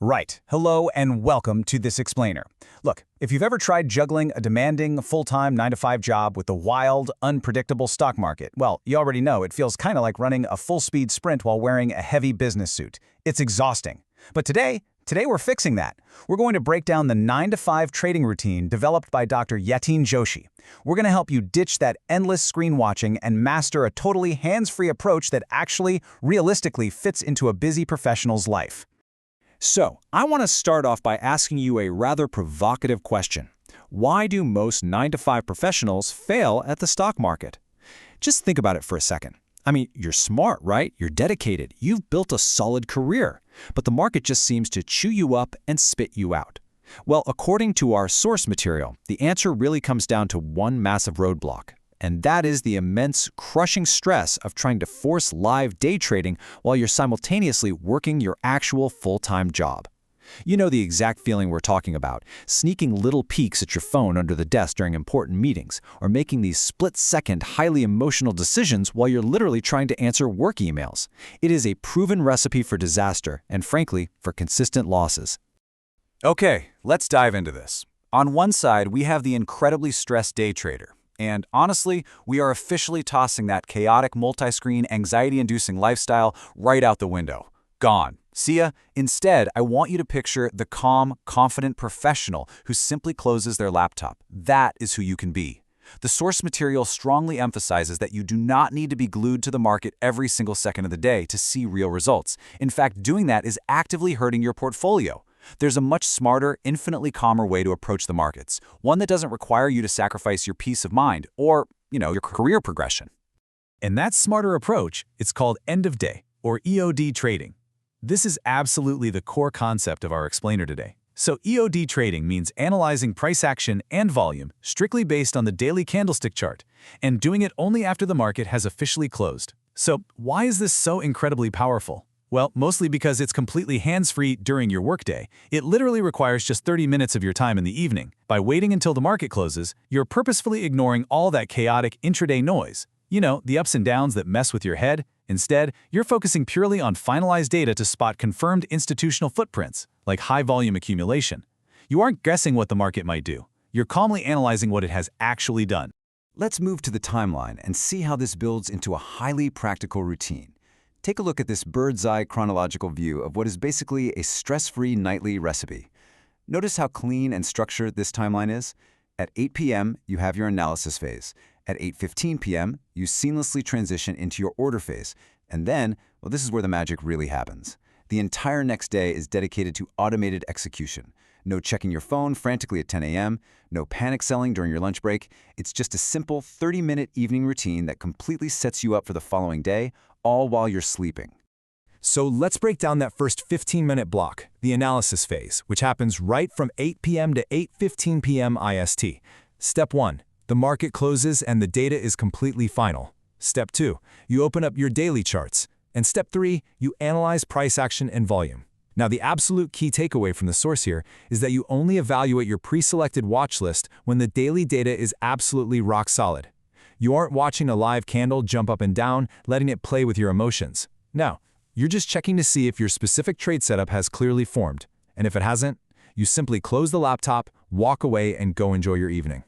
Right. Hello and welcome to this explainer. Look, if you've ever tried juggling a demanding, full-time 9-to-5 job with the wild, unpredictable stock market, well, you already know it feels kind of like running a full-speed sprint while wearing a heavy business suit. It's exhausting. But today we're fixing that. We're going to break down the 9-to-5 trading routine developed by Dr. Yateen Joshi. We're going to help you ditch that endless screen watching and master a totally hands-free approach that actually, realistically fits into a busy professional's life. So, I want to start off by asking you a rather provocative question. Why do most 9-to-5 professionals fail at the stock market? Just think about it for a second. I mean, you're smart, right? You're dedicated. You've built a solid career. But the market just seems to chew you up and spit you out. Well, according to our source material, the answer really comes down to one massive roadblock. And that is the immense, crushing stress of trying to force live day trading while you're simultaneously working your actual full-time job. You know the exact feeling we're talking about, sneaking little peeks at your phone under the desk during important meetings, or making these split-second, highly emotional decisions while you're literally trying to answer work emails. It is a proven recipe for disaster and, frankly, for consistent losses. Okay, let's dive into this. On one side, we have the incredibly stressed day trader. And honestly, we are officially tossing that chaotic multi-screen, anxiety-inducing lifestyle right out the window. Gone. See ya? Instead, I want you to picture the calm, confident professional who simply closes their laptop. That is who you can be. The source material strongly emphasizes that you do not need to be glued to the market every single second of the day to see real results. In fact, doing that is actively hurting your portfolio. There's a much smarter, infinitely calmer way to approach the markets, one that doesn't require you to sacrifice your peace of mind or, your career progression. And that smarter approach, it's called end-of-day, or EOD trading. This is absolutely the core concept of our explainer today. So EOD trading means analyzing price action and volume strictly based on the daily candlestick chart, and doing it only after the market has officially closed. So why is this so incredibly powerful? Well, mostly because it's completely hands-free during your workday. It literally requires just 30 minutes of your time in the evening. By waiting until the market closes, you're purposefully ignoring all that chaotic intraday noise. The ups and downs that mess with your head. Instead, you're focusing purely on finalized data to spot confirmed institutional footprints, like high-volume accumulation. You aren't guessing what the market might do. You're calmly analyzing what it has actually done. Let's move to the timeline and see how this builds into a highly practical routine. Take a look at this bird's-eye chronological view of what is basically a stress-free nightly recipe. Notice how clean and structured this timeline is? At 8 p.m., you have your analysis phase. At 8:15 p.m., you seamlessly transition into your order phase. And then, well, this is where the magic really happens. The entire next day is dedicated to automated execution. No checking your phone frantically at 10 a.m., no panic selling during your lunch break. It's just a simple 30-minute evening routine that completely sets you up for the following day, all while you're sleeping. So let's break down that first 15-minute block, the analysis phase, which happens right from 8 p.m. to 8:15 p.m. IST. Step 1. The market closes and the data is completely final. Step 2. You open up your daily charts. And Step 3. You analyze price action and volume. Now, the absolute key takeaway from the source here is that you only evaluate your pre-selected watch list when the daily data is absolutely rock solid. You aren't watching a live candle jump up and down, letting it play with your emotions. No, you're just checking to see if your specific trade setup has clearly formed. And if it hasn't, you simply close the laptop, walk away, and go enjoy your evening.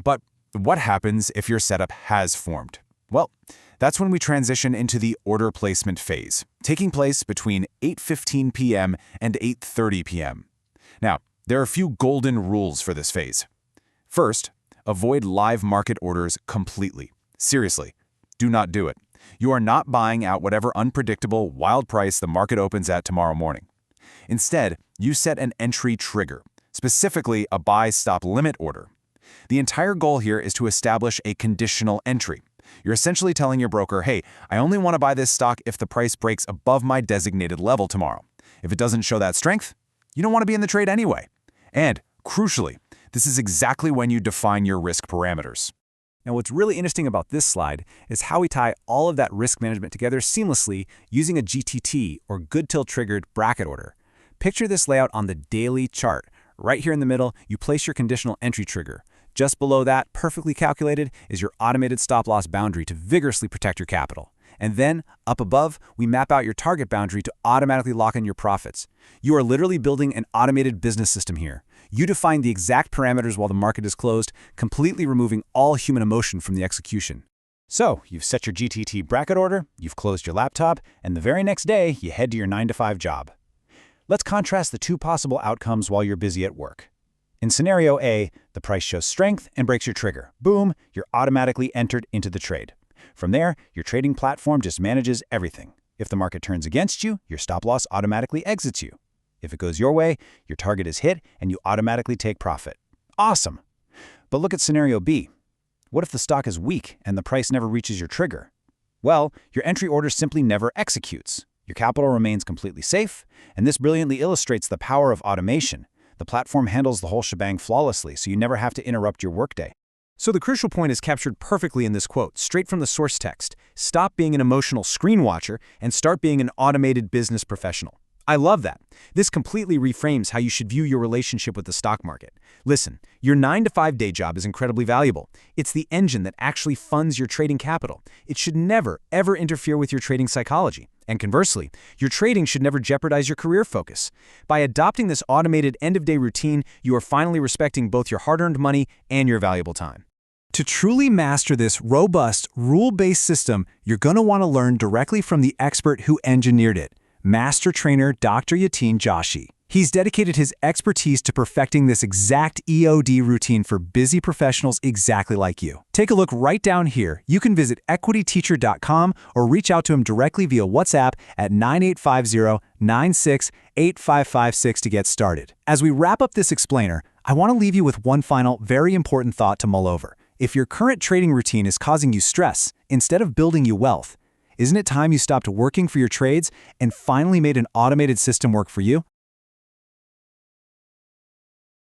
But what happens if your setup has formed? Well, that's when we transition into the order placement phase, taking place between 8:15 p.m. and 8:30 p.m. Now, there are a few golden rules for this phase. First, avoid live market orders completely. Seriously, do not do it. You are not buying out whatever unpredictable, wild price the market opens at tomorrow morning. Instead, you set an entry trigger, specifically a buy-stop limit order. The entire goal here is to establish a conditional entry. You're essentially telling your broker, hey, I only want to buy this stock if the price breaks above my designated level tomorrow. If it doesn't show that strength, you don't want to be in the trade anyway. And, crucially, this is exactly when you define your risk parameters. Now, what's really interesting about this slide is how we tie all of that risk management together seamlessly using a GTT, or Good Till Triggered bracket order. Picture this layout on the daily chart. Right here in the middle, you place your conditional entry trigger. Just below that, perfectly calculated, is your automated stop-loss boundary to vigorously protect your capital. And then, up above, we map out your target boundary to automatically lock in your profits. You are literally building an automated business system here. You define the exact parameters while the market is closed, completely removing all human emotion from the execution. So, you've set your GTT bracket order, you've closed your laptop, and the very next day, you head to your 9-to-5 job. Let's contrast the two possible outcomes while you're busy at work. In scenario A, the price shows strength and breaks your trigger. Boom, you're automatically entered into the trade. From there, your trading platform just manages everything. If the market turns against you, your stop loss automatically exits you. If it goes your way, your target is hit and you automatically take profit. Awesome! But look at scenario B. What if the stock is weak and the price never reaches your trigger? Well, your entry order simply never executes. Your capital remains completely safe, and this brilliantly illustrates the power of automation. The platform handles the whole shebang flawlessly, so you never have to interrupt your workday. So the crucial point is captured perfectly in this quote, straight from the source text. Stop being an emotional screen watcher and start being an automated business professional. I love that. This completely reframes how you should view your relationship with the stock market. Listen, your 9-to-5 day job is incredibly valuable. It's the engine that actually funds your trading capital. It should never, ever interfere with your trading psychology. And conversely, your trading should never jeopardize your career focus. By adopting this automated end-of-day routine, you are finally respecting both your hard-earned money and your valuable time. To truly master this robust, rule-based system, you're going to want to learn directly from the expert who engineered it, Master Trainer Dr. Yateen Joshi. He's dedicated his expertise to perfecting this exact EOD routine for busy professionals exactly like you. Take a look right down here. You can visit equityteacher.com or reach out to him directly via WhatsApp at 9850-968556 to get started. As we wrap up this explainer, I want to leave you with one final, very important thought to mull over. If your current trading routine is causing you stress instead of building you wealth, isn't it time you stopped working for your trades and finally made an automated system work for you?